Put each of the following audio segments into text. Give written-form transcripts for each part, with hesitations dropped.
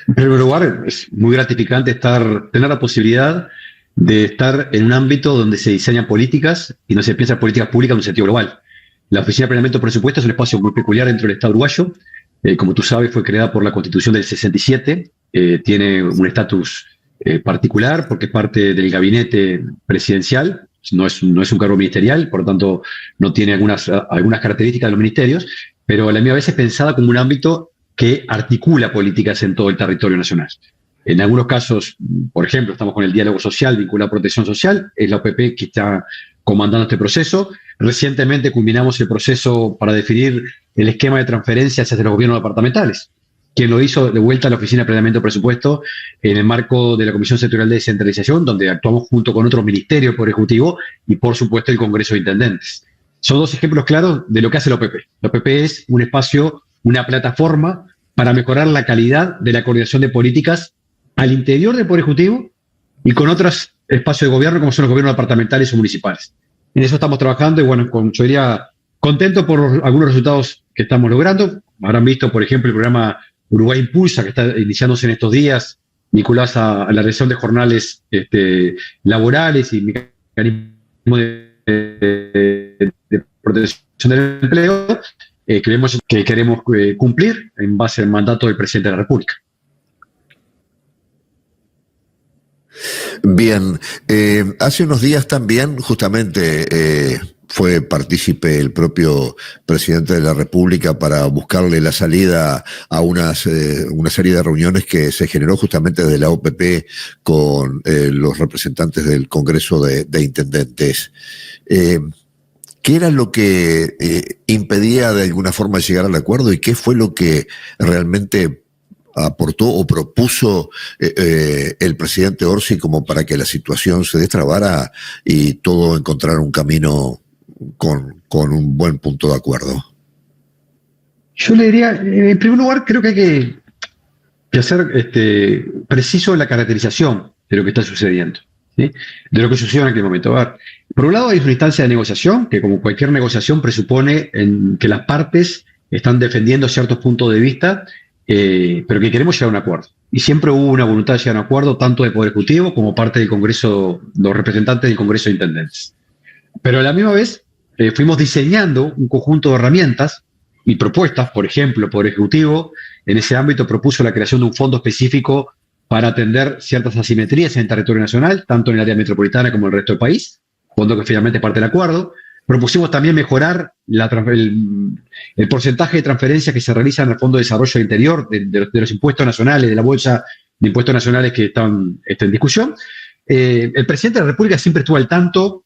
En primer lugar, es muy gratificante tener la posibilidad de estar en un ámbito donde se diseñan políticas y no se piensa políticas públicas en un sentido global. La Oficina de Planeamiento de Presupuesto es un espacio muy peculiar dentro del Estado uruguayo. Como tú sabes, fue creada por la Constitución del 67. Tiene un estatus particular porque es parte del gabinete presidencial. No es un cargo ministerial, por lo tanto no tiene algunas características de los ministerios, pero a la misma vez es pensada como un ámbito que articula políticas en todo el territorio nacional. En algunos casos, por ejemplo, estamos con el diálogo social vinculado a protección social, es la OPP que está comandando este proceso. Recientemente culminamos el proceso para definir el esquema de transferencias hacia los gobiernos departamentales, quien lo hizo de vuelta a la Oficina de Planeamiento de Presupuesto en el marco de la Comisión Sectorial de Descentralización, donde actuamos junto con otros ministerios del Poder Ejecutivo y, por supuesto, el Congreso de Intendentes. Son dos ejemplos claros de lo que hace la OPP. La OPP es un espacio, una plataforma para mejorar la calidad de la coordinación de políticas al interior del Poder Ejecutivo y con otros espacios de gobierno como son los gobiernos departamentales o municipales. En eso estamos trabajando y bueno, yo diría contento por algunos resultados que estamos logrando. Habrán visto, por ejemplo, el programa Uruguay Impulsa, que está iniciándose en estos días, vinculados a la realización de jornales laborales y mecanismos de protección del empleo, que queremos cumplir en base al mandato del presidente de la República. Bien, hace unos días también justamente fue partícipe el propio presidente de la República para buscarle la salida a una serie de reuniones que se generó justamente desde la OPP con los representantes del Congreso de Intendentes. ¿Qué era lo que impedía de alguna forma llegar al acuerdo y qué fue lo que realmente aportó o propuso el presidente Orsi como para que la situación se destrabara y todo encontrar un camino con un buen punto de acuerdo? Yo le diría, en primer lugar, creo que hay que hacer preciso la caracterización de lo que está sucediendo, ¿sí? De lo que sucedió en aquel momento. A ver, por un lado hay una instancia de negociación que, como cualquier negociación, presupone que las partes están defendiendo ciertos puntos de vista, pero que queremos llegar a un acuerdo. Y siempre hubo una voluntad de llegar a un acuerdo, tanto del Poder Ejecutivo como parte del Congreso, los representantes del Congreso de Intendentes. Pero a la misma vez fuimos diseñando un conjunto de herramientas y propuestas. Por ejemplo, el Poder Ejecutivo en ese ámbito propuso la creación de un fondo específico para atender ciertas asimetrías en el territorio nacional, tanto en el área metropolitana como en el resto del país, fondo que finalmente es parte del acuerdo. Propusimos también mejorar el porcentaje de transferencias que se realizan al Fondo de Desarrollo del Interior, de los impuestos nacionales, de la bolsa de impuestos nacionales que están en discusión. El presidente de la República siempre estuvo al tanto,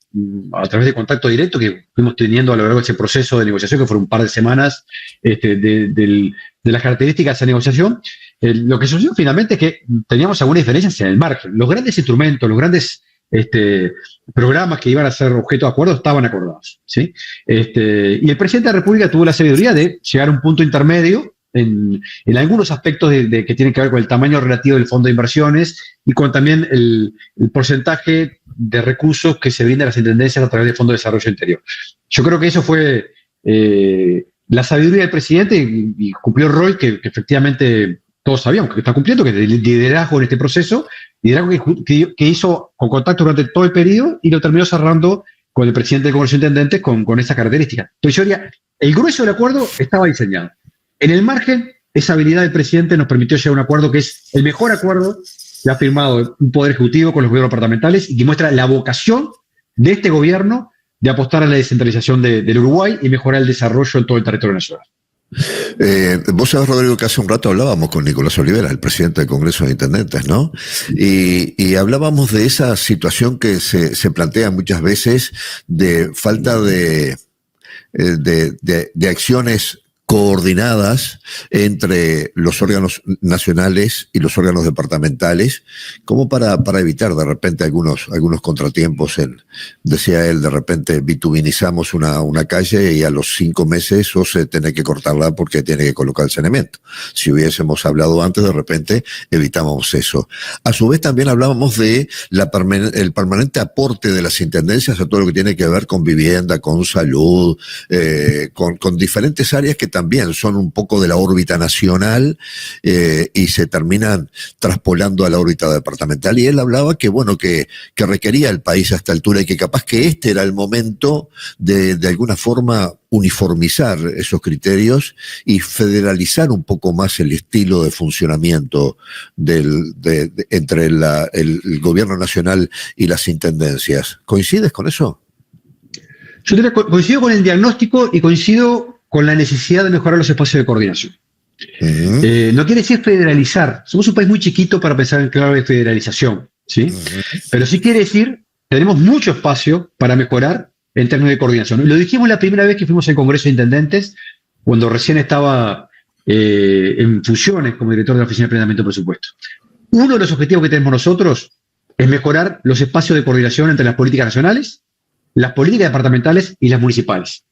a través de contacto directo que fuimos teniendo a lo largo de ese proceso de negociación, que fueron un par de semanas, de las características de esa negociación. Lo que sucedió finalmente es que teníamos algunas diferencias en el margen. Los grandes instrumentos, los grandes programas que iban a ser objeto de acuerdo estaban acordados, ¿sí? Y el presidente de la República tuvo la sabiduría de llegar a un punto intermedio en algunos aspectos que tienen que ver con el tamaño relativo del fondo de inversiones y con también el porcentaje de recursos que se brinda a las intendencias a través del Fondo de Desarrollo Interior. Yo creo que eso fue la sabiduría del presidente y cumplió el rol que efectivamente todos sabíamos que está cumpliendo, que es el liderazgo en este proceso, liderazgo que hizo con contacto durante todo el periodo y lo terminó cerrando con el presidente del Congreso de Intendentes con esas características. Entonces yo diría, el grueso del acuerdo estaba diseñado. En el margen, esa habilidad del presidente nos permitió llegar a un acuerdo que es el mejor acuerdo que ha firmado un Poder Ejecutivo con los gobiernos departamentales y que muestra la vocación de este gobierno de apostar a la descentralización del Uruguay y mejorar el desarrollo en todo el territorio nacional. Vos sabés, Rodrigo, que hace un rato hablábamos con Nicolás Olivera, el presidente del Congreso de Intendentes, ¿no? Y hablábamos de esa situación que se plantea muchas veces de falta de acciones coordinadas entre los órganos nacionales y los órganos departamentales, como para evitar de repente algunos contratiempos. Decía él, de repente bituminizamos una calle y a los 5 meses o se tiene que cortarla porque tiene que colocar el saneamiento. Si hubiésemos hablado antes, de repente evitábamos eso. A su vez también hablábamos de el permanente aporte de las intendencias a todo lo que tiene que ver con vivienda, con salud, con diferentes áreas que también, son un poco de la órbita nacional y se terminan traspolando a la órbita departamental. Y él hablaba que, bueno, que requería el país a esta altura y que capaz que este era el momento de alguna forma uniformizar esos criterios y federalizar un poco más el estilo de funcionamiento entre el gobierno nacional y las intendencias. ¿Coincides con eso? Yo coincido con el diagnóstico y coincido con la necesidad de mejorar los espacios de coordinación. Uh-huh. No quiere decir federalizar. Somos un país muy chiquito para pensar en clave de federalización, ¿sí? Uh-huh. Pero sí quiere decir que tenemos mucho espacio para mejorar en términos de coordinación. Lo dijimos la primera vez que fuimos al Congreso de Intendentes, cuando recién estaba en funciones como director de la Oficina de Planeamiento de Presupuesto. Uno de los objetivos que tenemos nosotros es mejorar los espacios de coordinación entre las políticas nacionales, las políticas departamentales y las municipales.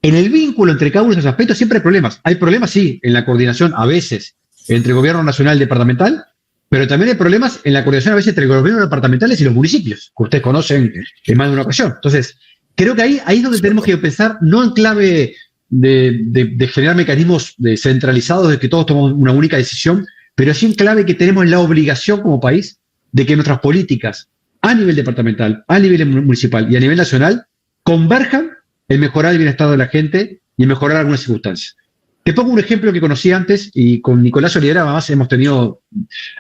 En el vínculo entre cada uno de esos aspectos siempre hay problemas. Hay problemas, sí, en la coordinación a veces entre el gobierno nacional y departamental, pero también hay problemas en la coordinación a veces entre los gobiernos departamentales y los municipios, que ustedes conocen en más de una ocasión. Entonces, creo que ahí es donde tenemos que pensar, no en clave de generar mecanismos centralizados de que todos tomamos una única decisión, pero sí en clave que tenemos la obligación como país de que nuestras políticas a nivel departamental, a nivel municipal y a nivel nacional converjan en mejorar el bienestar de la gente y en mejorar algunas circunstancias. Te pongo un ejemplo que conocí antes y con Nicolás Olivera además hemos tenido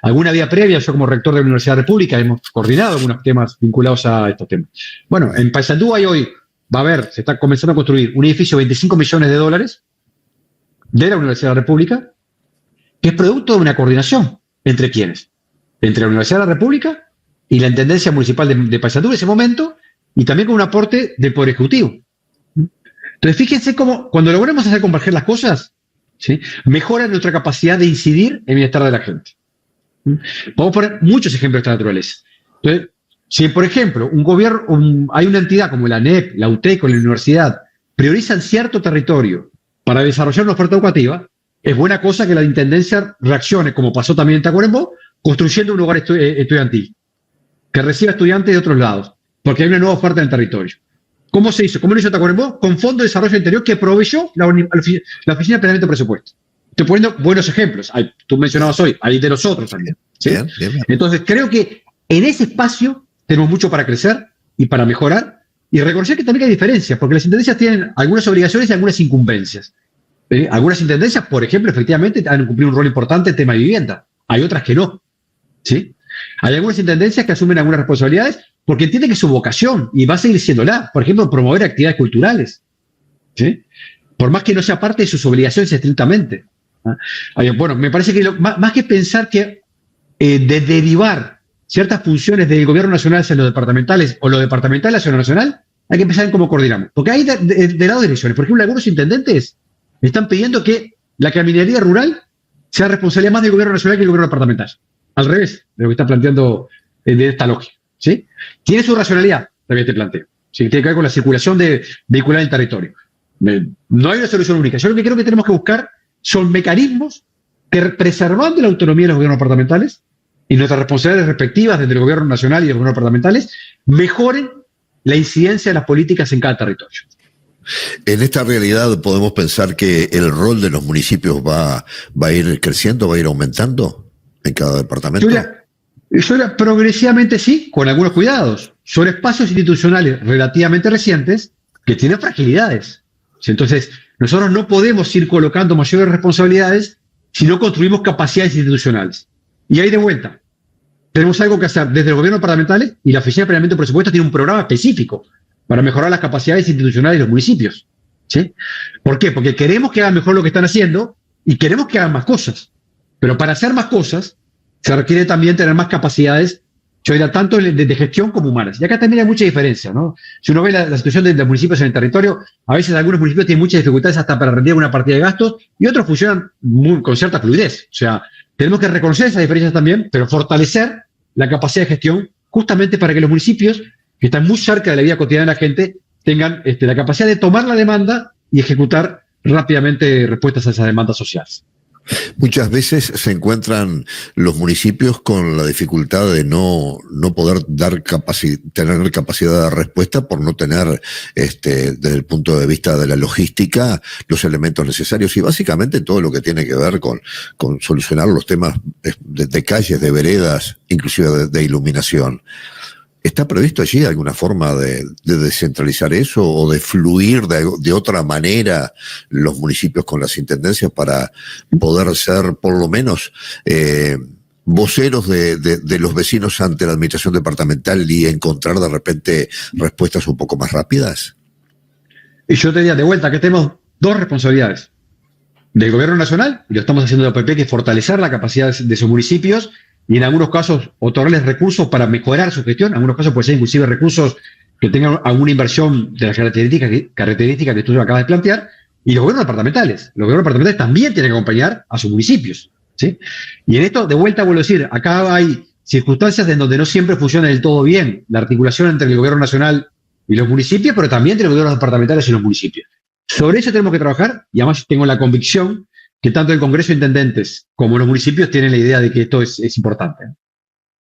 alguna vía previa. Yo como rector de la Universidad de la República hemos coordinado algunos temas vinculados a estos temas. Bueno, en Paysandú hoy se está comenzando a construir un edificio de $25 millones de la Universidad de la República, que es producto de una coordinación. ¿Entre quiénes? Entre la Universidad de la República y la Intendencia Municipal de Paysandú en ese momento, y también con un aporte del Poder Ejecutivo. Entonces, fíjense cómo, cuando logremos hacer converger las cosas, ¿sí?, mejora nuestra capacidad de incidir en el bienestar de la gente. Podemos poner muchos ejemplos de esta naturaleza. Entonces, si, por ejemplo, hay una entidad como la ANEP, la UTEC o la universidad, priorizan cierto territorio para desarrollar una oferta educativa, es buena cosa que la intendencia reaccione, como pasó también en Tacuarembó, construyendo un lugar estudiantil que reciba estudiantes de otros lados, porque hay una nueva oferta en el territorio. ¿Cómo se hizo? ¿Cómo lo hizo Tacuarembó? Con Fondo de Desarrollo Interior que proveyó la Oficina de Planeamiento de Presupuesto. Estoy poniendo buenos ejemplos. Tú mencionabas hoy, hay de los otros también, ¿sí? Bien. Entonces, creo que en ese espacio tenemos mucho para crecer y para mejorar y reconocer que también hay diferencias, porque las intendencias tienen algunas obligaciones y algunas incumbencias. Algunas intendencias, por ejemplo, efectivamente han cumplido un rol importante en tema de vivienda. Hay otras que no, ¿sí? Hay algunas intendencias que asumen algunas responsabilidades porque entienden que es su vocación y va a seguir siéndola. Por ejemplo, promover actividades culturales, ¿sí?, por más que no sea parte de sus obligaciones estrictamente. Bueno, me parece que más que pensar que de derivar ciertas funciones del gobierno nacional hacia los departamentales o los departamentales hacia lo nacional, hay que pensar en cómo coordinamos. Porque hay de lado de direcciones. Por ejemplo, algunos intendentes están pidiendo que la caminaría rural sea responsabilidad más del gobierno nacional que del gobierno departamental. Al revés de lo que está planteando de esta lógica, ¿sí? Tiene su racionalidad, también te planteo, ¿sí? Tiene que ver con la circulación vehicular en el territorio. No hay una solución única. Yo lo que creo que tenemos que buscar son mecanismos que, preservando la autonomía de los gobiernos departamentales y nuestras responsabilidades respectivas desde el gobierno nacional y los gobiernos departamentales, mejoren la incidencia de las políticas en cada territorio. En esta realidad podemos pensar que el rol de los municipios va a ir creciendo, va a ir aumentando en cada departamento. Progresivamente sí, con algunos cuidados. Son espacios institucionales relativamente recientes que tienen fragilidades. Entonces, nosotros no podemos ir colocando mayores responsabilidades si no construimos capacidades institucionales. Y ahí de vuelta, tenemos algo que hacer desde el gobierno departamental y la Oficina de Planeamiento de Presupuesto tiene un programa específico para mejorar las capacidades institucionales de los municipios, ¿sí? ¿Por qué? Porque queremos que hagan mejor lo que están haciendo y queremos que hagan más cosas. Pero para hacer más cosas se requiere también tener más capacidades, yo diría, tanto de gestión como humanas. Y acá también hay mucha diferencia, ¿no? Si uno ve la situación de los municipios en el territorio, a veces algunos municipios tienen muchas dificultades hasta para rendir una partida de gastos y otros funcionan con cierta fluidez. O sea, tenemos que reconocer esas diferencias también, pero fortalecer la capacidad de gestión justamente para que los municipios, que están muy cerca de la vida cotidiana de la gente, tengan la capacidad de tomar la demanda y ejecutar rápidamente respuestas a esas demandas sociales. Muchas veces se encuentran los municipios con la dificultad de no poder tener capacidad de respuesta por no tener, desde el punto de vista de la logística, los elementos necesarios y básicamente todo lo que tiene que ver con solucionar los temas de calles, de veredas, inclusive de iluminación. ¿Está previsto allí alguna forma de descentralizar eso o de fluir de otra manera los municipios con las intendencias para poder ser por lo menos voceros de los vecinos ante la administración departamental y encontrar de repente respuestas un poco más rápidas? Y yo te diría de vuelta que tenemos dos responsabilidades. Del gobierno nacional, y lo estamos haciendo de la OPP, que es fortalecer la capacidad de sus municipios y en algunos casos otorgarles recursos para mejorar su gestión. En algunos casos puede ser inclusive recursos que tengan alguna inversión de las características que tú acabas de plantear. Y los gobiernos departamentales. Los gobiernos departamentales también tienen que acompañar a sus municipios, ¿sí? Y en esto, de vuelta vuelvo a decir, acá hay circunstancias en donde no siempre funciona del todo bien la articulación entre el gobierno nacional y los municipios, pero también entre los gobiernos departamentales y los municipios. Sobre eso tenemos que trabajar y además tengo la convicción que tanto el Congreso de Intendentes como los municipios tienen la idea de que esto es importante.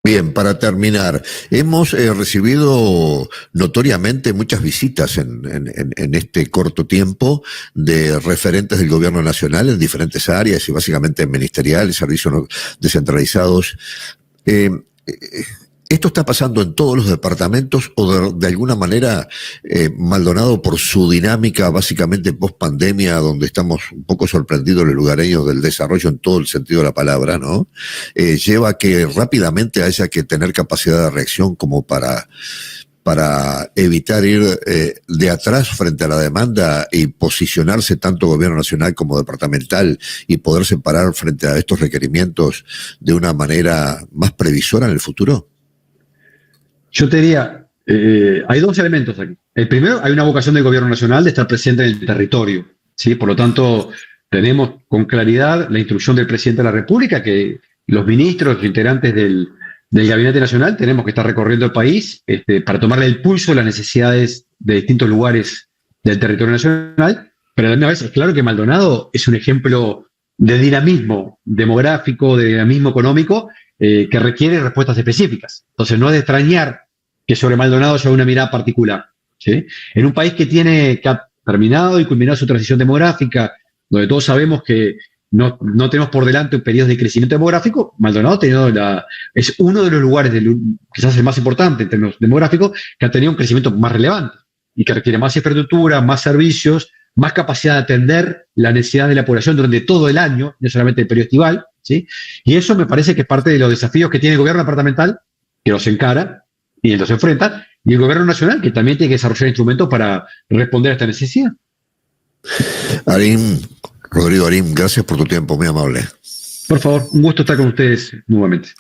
Bien, para terminar, hemos recibido notoriamente muchas visitas en este corto tiempo de referentes del gobierno nacional en diferentes áreas y básicamente ministeriales, servicios descentralizados. ¿Esto está pasando en todos los departamentos o de alguna manera Maldonado, por su dinámica básicamente post-pandemia, donde estamos un poco sorprendidos los lugareños del desarrollo en todo el sentido de la palabra, ¿no? Lleva a que rápidamente haya que tener capacidad de reacción como para evitar ir de atrás frente a la demanda y posicionarse tanto gobierno nacional como departamental y poderse parar frente a estos requerimientos de una manera más previsora en el futuro? Yo te diría, hay dos elementos aquí. El primero, hay una vocación del gobierno nacional de estar presente en el territorio, ¿sí? Por lo tanto, tenemos con claridad la instrucción del presidente de la República que los ministros, los integrantes del Gabinete Nacional, tenemos que estar recorriendo el país para tomarle el pulso a las necesidades de distintos lugares del territorio nacional, pero a la misma vez es claro que Maldonado es un ejemplo de dinamismo demográfico, de dinamismo económico, que requiere respuestas específicas. Entonces, no es de extrañar que sobre Maldonado haya una mirada particular, ¿sí? En un país que ha terminado y culminado su transición demográfica, donde todos sabemos que no tenemos por delante un periodo de crecimiento demográfico, Maldonado es uno de los lugares, quizás el más importante en términos demográficos, que ha tenido un crecimiento más relevante y que requiere más infraestructura, más servicios, más capacidad de atender la necesidad de la población durante todo el año, no solamente el periodo estival, ¿sí? Y eso me parece que es parte de los desafíos que tiene el gobierno departamental, que los encara y los enfrenta, y el gobierno nacional, que también tiene que desarrollar instrumentos para responder a esta necesidad. Rodrigo Arim, gracias por tu tiempo, muy amable. Por favor, un gusto estar con ustedes nuevamente.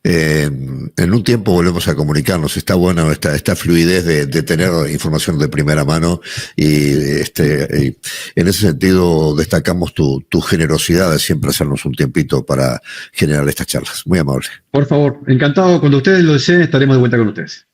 En un tiempo volvemos a comunicarnos. Está bueno esta fluidez de tener información de primera mano y en ese sentido destacamos tu generosidad de siempre hacernos un tiempito para generar estas charlas. Muy amable. Por favor, encantado. Cuando ustedes lo deseen estaremos de vuelta con ustedes.